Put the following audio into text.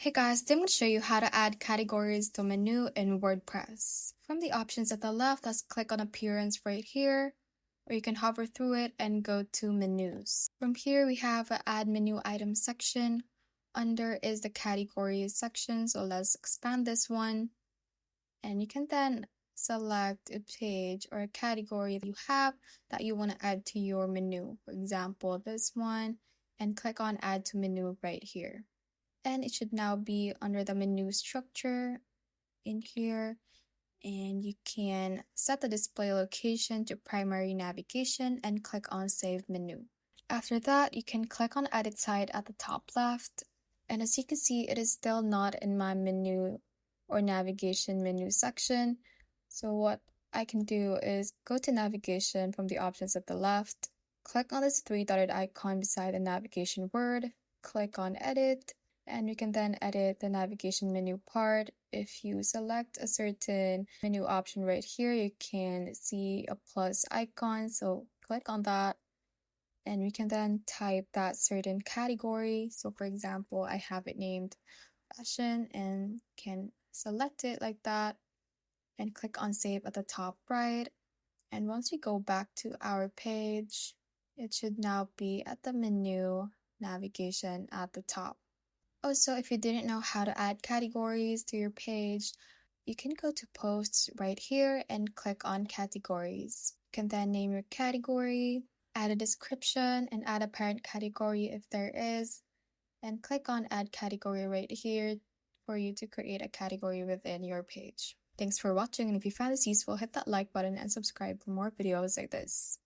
Hey guys, today I'm going to show you how to add categories to a menu in WordPress. From the options at the left, let's click on Appearance right here, or you can hover through it and go to Menus. From here, we have an Add Menu Item section. Under is the Categories section, so let's expand this one. And you can then select a page or a category that you have that you want to add to your menu. For example, this one, and click on Add to Menu right here. And it should now be under the menu structure in here, and you can set the display location to primary navigation and click on Save Menu. After that, you can click on Edit Side at the top left, and as you can see, it is still not in my menu or navigation menu section. So what I can do is go to navigation from the options at the left, click on this three-dotted icon beside the navigation word, click on Edit, and you can then edit the navigation menu part. If you select a certain menu option right here, you can see a plus icon, so click on that, and we can then type that certain category. So for example, I have it named fashion and can select it like that and click on Save at the top right. And once we go back to our page, it should now be at the menu navigation at the top. Also, if you didn't know how to add categories to your page, you can go to Posts right here and click on Categories. You can then name your category, add a description, and add a parent category if there is, and click on Add Category right here for you to create a category within your page. Thanks for watching, and if you found this useful, hit that like button and subscribe for more videos like this.